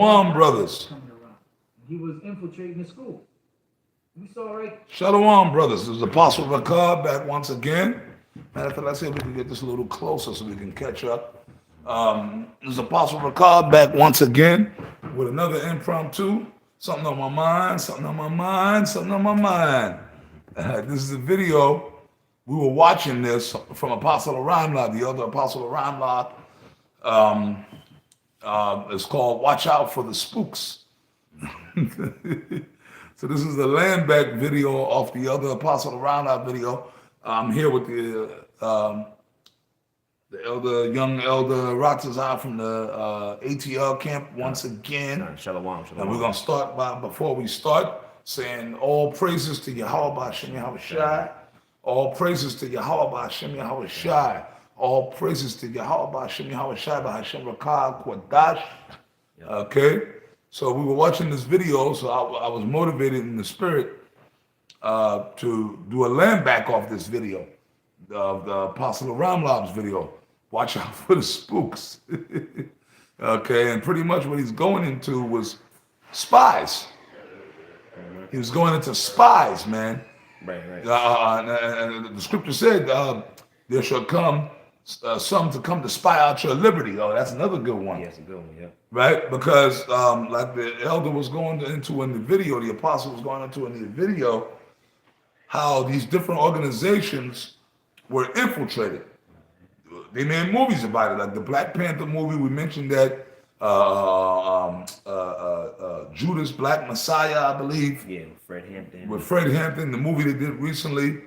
Shalom, brothers. Coming around. He was infiltrating the school. We saw right. Shalom, brothers. This is Apostle Rakab back once again. Matter of fact, let's see if we can get this a little closer so we can catch up. This is Apostle Rakab back once again with another impromptu. Something on my mind, something on my mind, something on my mind. This is a video. We were watching this from Apostle Aramla, the other Apostle Aramla. It's called Watch Out for the Spooks. So this is the land back video off the other Apostle Aramla video. I'm here with the young elder Ratazar from the ATL camp once again. Shalom. And we're going to start before we start, saying all praises to Yahweh B'Shem Yahweh Shai. All praises to Yahweh B'Shem Yahweh Shai. All praises to Yahweh B'Shem Yahweh Shai B'Hashem Rakah Kwadash. Okay? So we were watching this video, so I was motivated in the spirit to do a land back off this video, of the Apostle Ramlab's video. Watch out for the spooks. Okay, and pretty much what he's going into was spies. He was going into spies, man. Right. And the scripture said, there shall come some to come to spy out your liberty. Oh, that's another good one. Yeah, that's a good one, yeah. Right? Because like the elder was going into in the video, the apostle was going into in the video, how these different organizations were infiltrated. They made movies about it, like the Black Panther movie. We mentioned that Judas Black Messiah, I believe. Yeah, Fred Hampton. With Fred Hampton, the movie they did recently,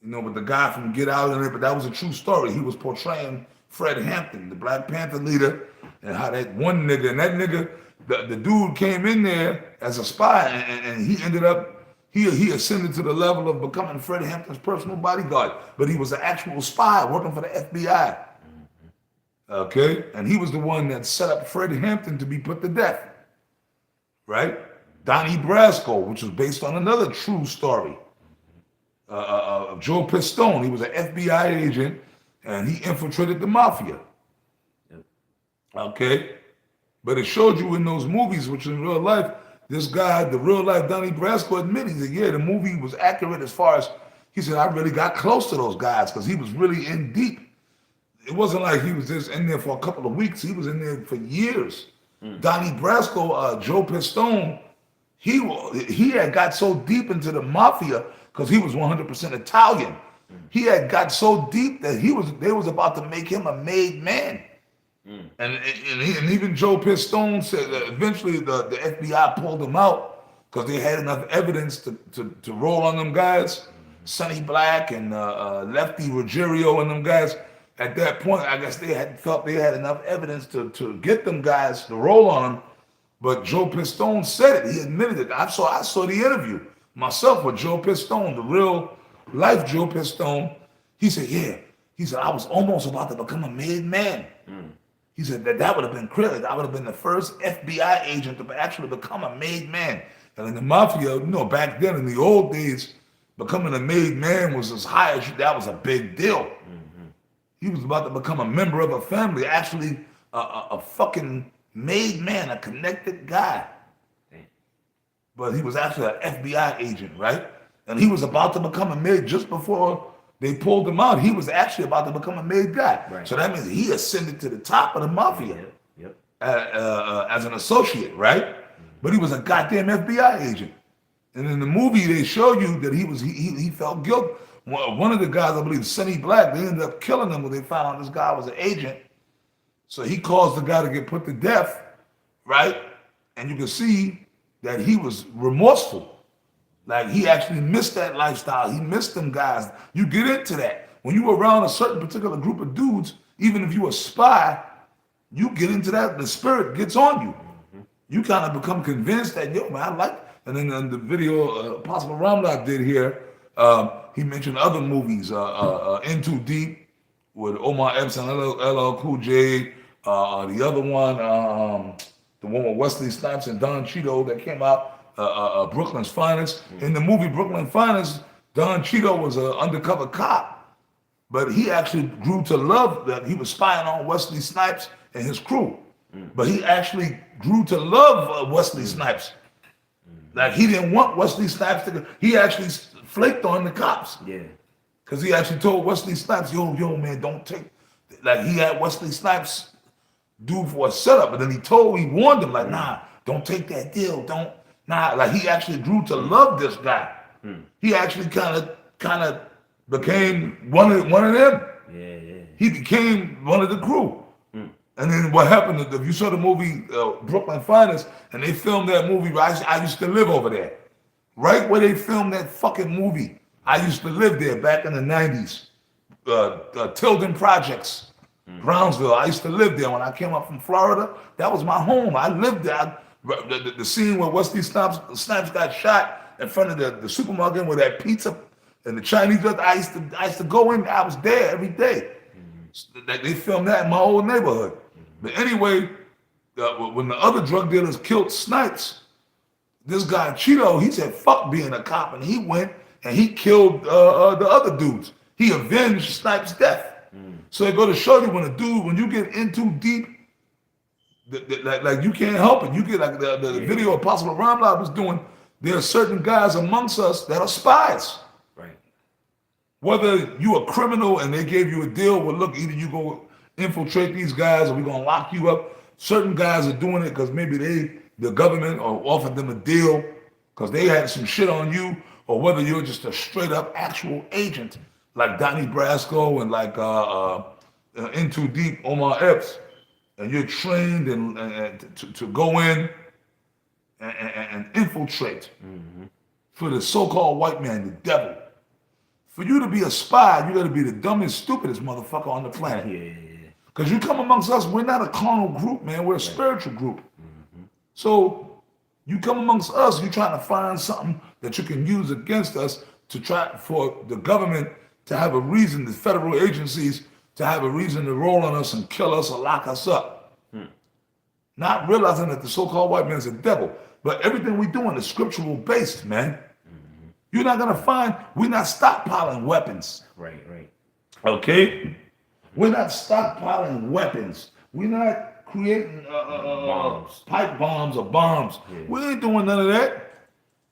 with the guy from Get Out in it, but that was a true story. He was portraying Fred Hampton, the Black Panther leader, and how that one nigga, and that nigga, the dude came in there as a spy, and he ended up, he ascended to the level of becoming Fred Hampton's personal bodyguard, but he was an actual spy working for the FBI. Okay? And he was the one that set up Fred Hampton to be put to death. Right? Donnie Brasco, which was based on another true story. Joe Pistone, he was an FBI agent, and he infiltrated the mafia. Okay? But it showed you in those movies, which in real life, this guy, the real life Donnie Brasco admitted, he said, yeah, the movie was accurate as far as, he said, I really got close to those guys because he was really in deep. It wasn't like he was just in there for a couple of weeks. He was in there for years. Donnie Brasco, Joe Pistone, he had got so deep into the mafia because he was 100% Italian. He had got so deep that they was about to make him a made man. And even Joe Pistone said that eventually the FBI pulled him out because they had enough evidence to roll on them guys. Sonny Black and Lefty Ruggiero and them guys. At that point, I guess they had felt they had enough evidence to get them guys to roll on them. But Joe Pistone said it. He admitted it. I saw the interview myself with Joe Pistone, the real life Joe Pistone. He said, yeah. He said, I was almost about to become a made man. He said that would have been crazy. I would have been the first FBI agent to actually become a made man. And in the mafia, back then in the old days, becoming a made man was as high as that was a big deal. He was about to become a member of a family, actually a fucking made man, a connected guy. But he was actually an FBI agent, right? And he was about to become a made just before they pulled him out. He was actually about to become a made guy. Right. So that means he ascended to the top of the mafia as an associate, right? But he was a goddamn FBI agent. And in the movie, they show you that he felt guilt. One of the guys, I believe, Sonny Black, they ended up killing him when they found out this guy was an agent. So he caused the guy to get put to death, right? And you can see that he was remorseful. Like he actually missed that lifestyle. He missed them guys. You get into that. When you around a certain particular group of dudes, even if you a spy, you get into that, the spirit gets on you. You kind of become convinced that, yo, man, I like. And then in the video Apostle Ramla did here, he mentioned other movies, In Too Deep with Omar Epps and LL Cool J. The other one, the one with Wesley Snipes and Don Cheadle that came out, Brooklyn's Finest. In the movie Brooklyn's Finest, Don Cheadle was an undercover cop, but he actually grew to love that he was spying on Wesley Snipes and his crew. but he actually grew to love Wesley Snipes. Like he didn't want Wesley Snipes to. He actually flaked on the cops. Yeah. Because he actually told Wesley Snipes, yo, man, don't take. Like he had Wesley Snipes do for a setup, but then he warned him, like, nah, don't take that deal. Don't, nah. Like he actually grew to love this guy. He actually kind of became one of them. Yeah. He became one of the crew. And then what happened, if you saw the movie Brooklyn Finest, and they filmed that movie, I used to live over there. Right where they filmed that fucking movie. I used to live there back in the 90s. Tilden Projects, Brownsville. I used to live there when I came up from Florida. That was my home. I lived there. The scene where Wesley Snipes got shot in front of the supermarket with that pizza and the Chinese restaurant, I used to go in. I was there every day. They filmed that in my old neighborhood. But anyway, when the other drug dealers killed Snipes, this guy Cheeto, he said, fuck being a cop, and he went and he killed the other dudes. He avenged Snipes' death. So it go to show you when you get in too deep, like you can't help it. You get like the video Apostle Ramlab was doing, there are certain guys amongst us that are spies. Right. Whether you a criminal and they gave you a deal, well, look, either you go infiltrate these guys or we're going to lock you up. Certain guys are doing it because maybe the government or offered them a deal because they had some shit on you, or whether you're just a straight up actual agent like Donnie Brasco and like In Too Deep, Omar Epps, and you're trained to go in and infiltrate for the so-called white man, the devil. For you to be a spy, you got to be the dumbest, stupidest motherfucker on the planet. Yeah. Because you come amongst us, we're not a carnal group, man. We're a spiritual group. So you come amongst us, you're trying to find something that you can use against us to try for the government to have a reason, the federal agencies to have a reason to roll on us and kill us or lock us up. Not realizing that the so-called white man's a devil. But everything we doing is scriptural based, man. You're not gonna find, we're not stockpiling weapons. Right. Okay? We're not stockpiling weapons. We're not creating pipe bombs or bombs. Yeah. We ain't doing none of that.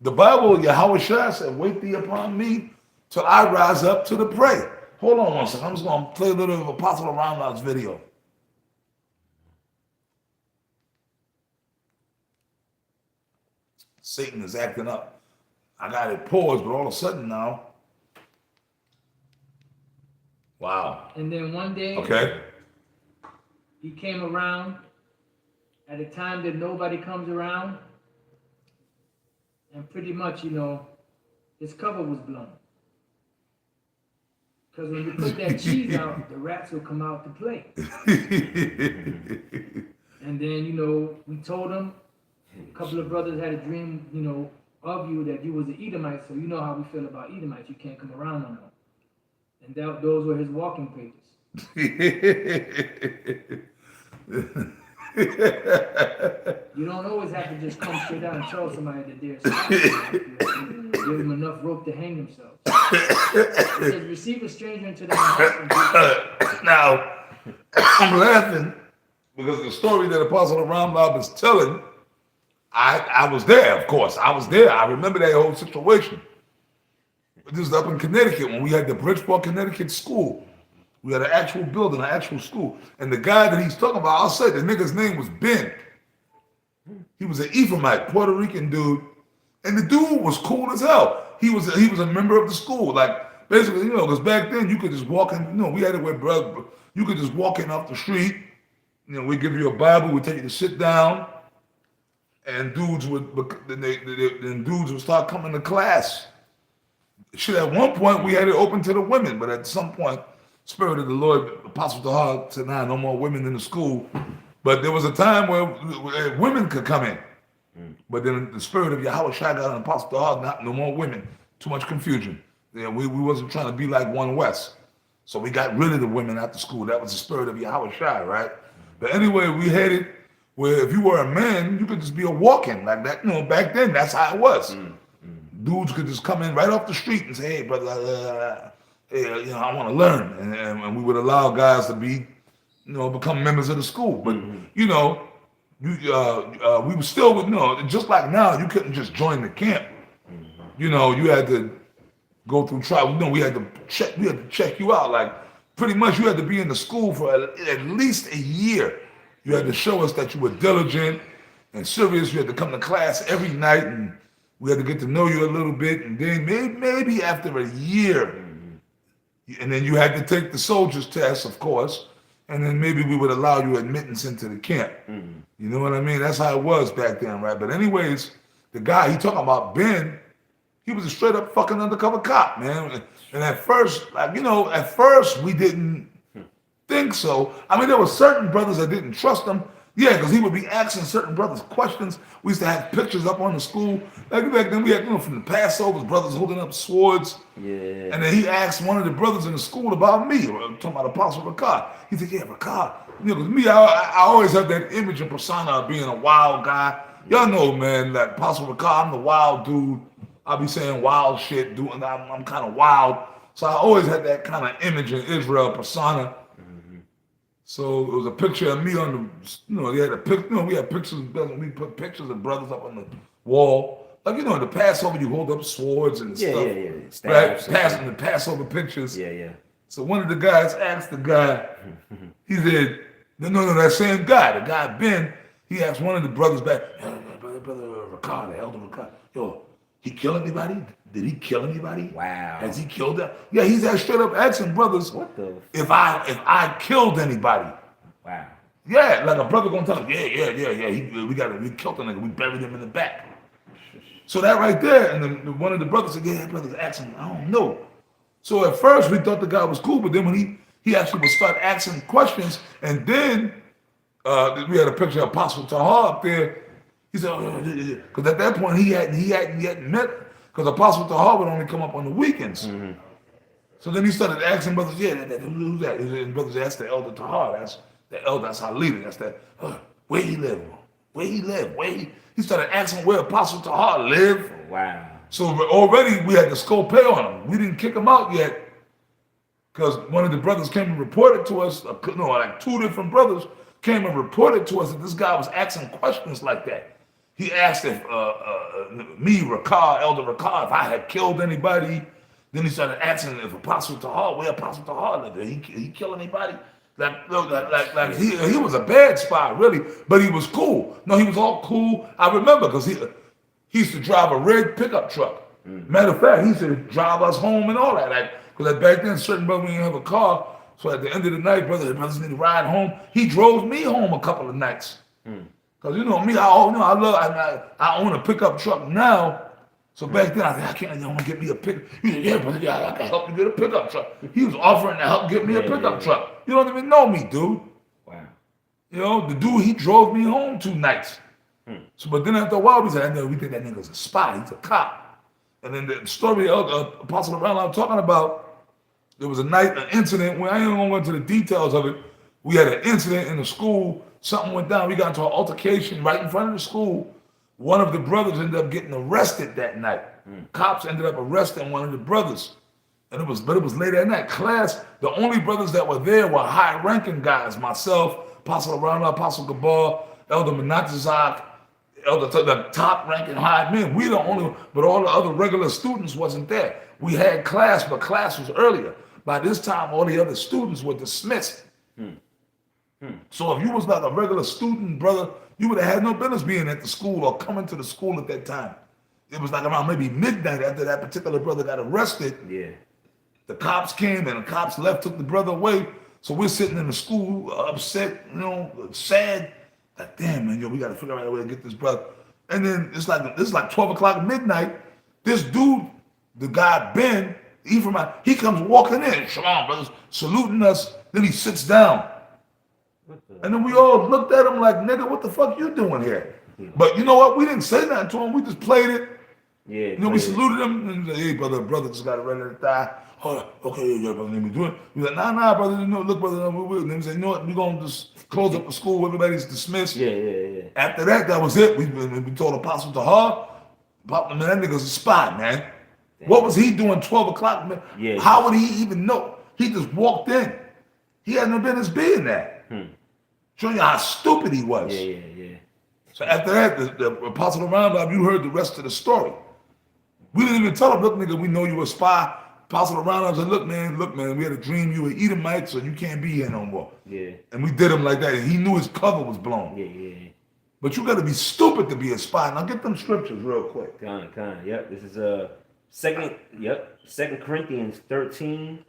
The Bible, Yahweh Shai said, wait thee upon me till I rise up to the prey. Hold on one second. I'm just going to play a little of Apostle Ramlad's video. Satan is acting up. I got it paused, but all of a sudden now. Wow. And then one day, he came around at a time that nobody comes around. And pretty much, his cover was blown. Because when you put that cheese out, the rats will come out to play. And then, we told him, a couple of brothers had a dream, of you that you was an Edomite, so you know how we feel about Edomites. You can't come around on them. And those were his walking papers. You don't always have to just come straight out and tell somebody that they're spies. Give them enough rope to hang themselves. It says, receive a stranger into the house. Now, I'm laughing because the story that Apostle Ramlab is telling, I was there, of course. I was there. I remember that whole situation. This is up in Connecticut when we had the Bridgeport, Connecticut school. We had an actual building, an actual school. And the guy that he's talking about, I'll say the nigga's name was Ben. He was an Ephraimite, Puerto Rican dude. And the dude was cool as hell. He was a member of the school. Like, basically, because back then you could just walk in, we had it where, bro, you could just walk in off the street. We give you a Bible, we take you to sit down. And dudes would start coming to class. Shit, at one point we had it open to the women, but at some point, Spirit of the Lord, Apostle Tahar said, nah, no more women in the school. But there was a time where women could come in. But then the Spirit of Yahweh Shai got on Apostle Tahar, no more women. Too much confusion. Yeah, we wasn't trying to be like One West. So we got rid of the women after school. That was the Spirit of Yahweh Shai, right? But anyway, we had it where if you were a man, you could just be a walk-in like that. Back then, that's how it was. Dudes could just come in right off the street and say, hey, brother, I want to learn. And we would allow guys to be, become members of the school. But, we were still with just like now. You couldn't just join the camp. You had to go through trial. We had to check you out. Like pretty much, you had to be in the school for at least a year. You had to show us that you were diligent and serious. You had to come to class every night, and we had to get to know you a little bit. And then maybe after a year, and then you had to take the soldier's test, of course. And then maybe we would allow you admittance into the camp. You know what I mean? That's how it was back then, right? But anyways, the guy he talking about, Ben, he was a straight up fucking undercover cop, man. And at first, we didn't think so. I mean, there were certain brothers that didn't trust him. Yeah, because he would be asking certain brothers questions. We used to have pictures up on the school. Like back then, we had, from the Passovers, brothers holding up swords. Yeah. And then he asked one of the brothers in the school about me, talking about Apostle Ricard. He said, yeah, Ricard. Because me, I always have that image and persona of being a wild guy. Y'all know, man, that Apostle Ricard, I'm the wild dude. I'll be saying wild shit, I'm kind of wild. So I always had that kind of image in Israel persona. So it was a picture of me on the, they had a picture, we had pictures, we put pictures of brothers up on the wall. Like, in the Passover, you hold up swords and stuff. Right? Passing the Passover pictures. Yeah. So one of the guys asked the guy, he said, no, that same guy, the guy Ben, he asked one of the brothers back, brother Ricard, Elder Ricard, yo, he kill anybody? Did he kill anybody? Wow. Has he killed them? Yeah, he's that straight up asking brothers, what the if I killed anybody. Wow. Yeah, like a brother gonna tell him, yeah, we killed the nigga, we buried him in the back. So that right there, and then one of the brothers said, yeah, brothers asking, I don't know. So at first we thought the guy was cool, but then when he actually would start asking questions, and then we had a picture of Apostle Tahar up there. He said, because at that point he hadn't yet met, because Apostle Tahar would only come up on the weekends. So then he started asking brothers, who's that? And brothers asked the Elder Tahar, that's the elder, that's our leader, that's that, where he live? He started asking where Apostle Tahar lived. Wow. So already we had the skull pay on him. We didn't kick him out yet, because one of the brothers came and reported to us, like two different brothers came and reported to us that this guy was asking questions like that. He asked if me, Ricard, Elder Ricard, if I had killed anybody. Then he started asking if Apostle Tahar, where Apostle Tahar lived. Did he kill anybody? Like he was a bad spy, really, but he was cool. No, he was all cool. I remember because he used to drive a red pickup truck. Matter of fact, he used to drive us home and all that. Because back then, certain brothers didn't have a car. So at the end of the night, brothers need to ride home. He drove me home a couple of nights. Because me, I own a pickup truck now. So back then, I said, I want to get me a pickup. He said, yeah, brother, I can help you get a pickup truck. He was offering to help get me a pickup truck. You don't even know me, dude. Wow. The dude, he drove me home 2 nights. So, but then after a while, we said, we think that nigga's a spy. He's a cop. And then the story of Apostle Around I'm talking about, there was an incident, I ain't gonna go into the details of it. We had an incident in the school. Something went down. We got into an altercation right in front of the school. One of the brothers ended up getting arrested that night. Cops ended up arresting one of the brothers. But it was late at night. Class, the only brothers that were there were high-ranking guys. Myself, Apostle Arana, Apostle Gabar, Elder Menatazak, the top-ranking high men. We the only, but all the other regular students wasn't there. We had class, but class was earlier. By this time, all the other students were dismissed. So if you was like a regular student, brother, you would have had no business being at the school or coming to the school at that time. It was like around maybe midnight after that particular brother got arrested. Yeah. The cops came and the cops left, took the brother away. So we're sitting in the school upset, sad. Like, damn, man, we got to figure out a way to get this brother. And then it's like 12 o'clock midnight. This dude, the guy Ben, he comes walking in, shalom, brothers, saluting us. Then he sits down. And then we all looked at him like, nigga, what the fuck you doing here? But you know what? We didn't say nothing to him. We just played it. Yeah. We saluted him and said, hey, brother just got ready to die. Oh, okay, yeah, brother, let me do it. We like, nah, brother, look, brother, we will. And then we said, you know what? We're going to just close up the school. Everybody's dismissed. Yeah. After that was it. We told Apostle Tahar, man, that nigga's a spy, man. Damn. What was he doing 12 o'clock, man? Yeah. How would he even know? He just walked in. He had no business being there. Showing you how stupid he was. Yeah. So after that, the apostle around him, you heard the rest of the story. We didn't even tell him, look, nigga, we know you a spy. Apostle around him said, look, man, we had a dream you were Edomite, so you can't be here no more. Yeah. And we did him like that, and he knew his cover was blown. Yeah. But you got to be stupid to be a spy. Now get them scriptures real quick. Yep. This is Second Corinthians 13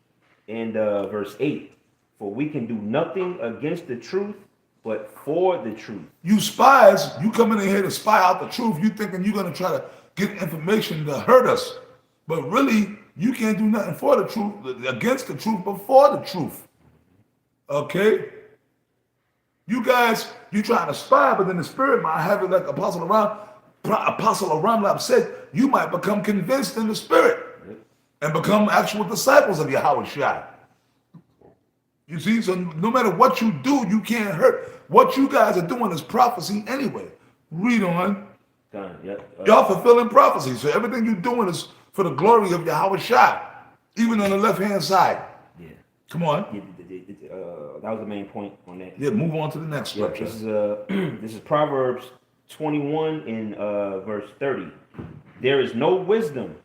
and verse 8. For we can do nothing against the truth, but for the truth. You spies, you coming in here to spy out the truth. You thinking you're gonna try to get information to hurt us, but really you can't do nothing for the truth, against the truth, but for the truth. Okay. You guys, you trying to spy, but in the spirit might have it like Apostle Aram said, you might become convinced in the spirit and become actual disciples of Yahweh Shai. You see, so no matter what you do, you can't hurt. What you guys are doing is prophecy anyway. Read on. Y'all fulfilling prophecy. So everything you're doing is for the glory of Yahweh Shai, even on the left-hand side. Yeah. Come on. That was the main point on that. Yeah, move on to the next scripture. This is Proverbs 21 in verse 30. There is no wisdom,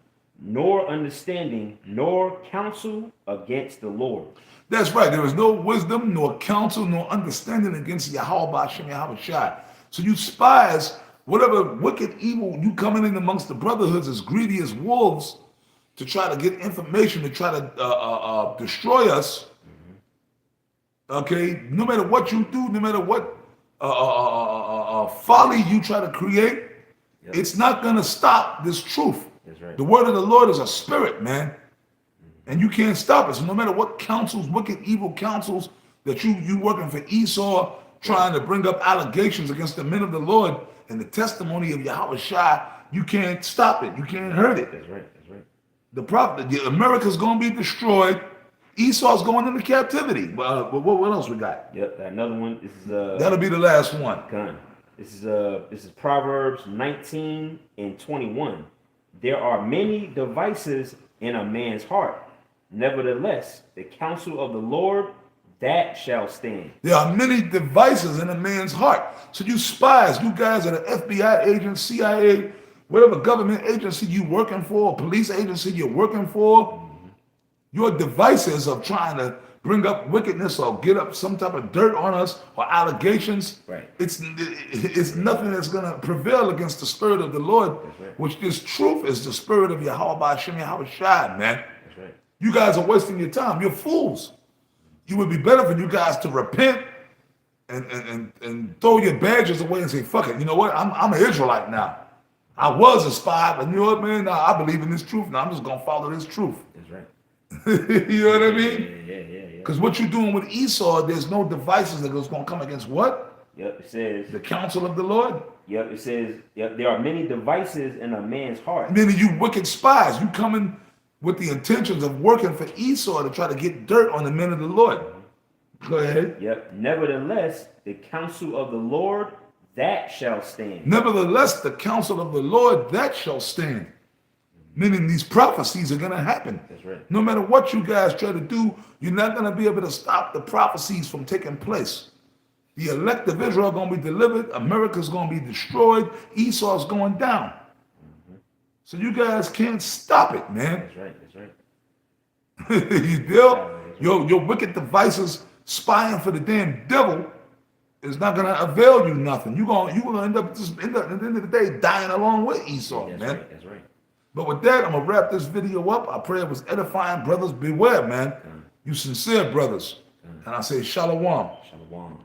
nor understanding, nor counsel against the Lord. That's right. There is no wisdom, nor counsel, nor understanding against Yahweh Ba'ashem Yahweh Shai. So you spies, whatever wicked evil you coming in amongst the brotherhoods as greedy as wolves to try to get information, to try to destroy us. Okay, no matter what you do, no matter what folly you try to create, it's not gonna stop this truth. That's right. The word of the Lord is a spirit, man. And you can't stop it. So no matter what counsels, wicked, evil counsels that you working for Esau, trying to bring up allegations against the men of the Lord and the testimony of Yahweh Shai, you can't stop it. You can't hurt it. That's right. America's going to be destroyed. Esau's going into captivity. But what else we got? Yep, another one. This is that'll be the last one. This is Proverbs 19 and 21. There are many devices in a man's heart. Nevertheless, the counsel of the Lord, that shall stand. There are many devices in a man's heart. So you spies, you guys are the FBI agents, CIA, whatever government agency you working for, police agency you're working for, your devices of trying to bring up wickedness or get up some type of dirt on us or allegations, right. It's nothing that's going to prevail against the spirit of the Lord, which this truth is the spirit of Yahweh Ba'ashem Yahweh Shai, man. That's right. You guys are wasting your time. You're fools. It would be better for you guys to repent and throw your badges away and say, fuck it. You know what? I'm an Israelite now. I was a spy, but you know what, man? Now I believe in this truth. Now I'm just going to follow this truth. That's right. You know what I mean? Yeah. Because what you're doing with Esau, there's no devices that is going to come against what? Yep, it says. The counsel of the Lord? Yep, it says, there are many devices in a man's heart. Meaning you wicked spies. You coming with the intentions of working for Esau to try to get dirt on the men of the Lord. Go ahead. Yep. Nevertheless, the counsel of the Lord, that shall stand. Nevertheless, the counsel of the Lord, that shall stand. Meaning these prophecies are going to happen. That's right. No matter what you guys try to do, you're not going to be able to stop the prophecies from taking place. The elect of Israel are going to be delivered. America's going to be destroyed. Esau's going down. So you guys can't stop it, man. That's right. You deal? Your wicked devices spying for the damn devil is not going to avail you nothing. You're going to end up at the end of the day dying along with Esau, man. That's right. But with that, I'm going to wrap this video up. I pray it was edifying. Brothers, beware, man. You sincere brothers. And I say shalom. Shalom.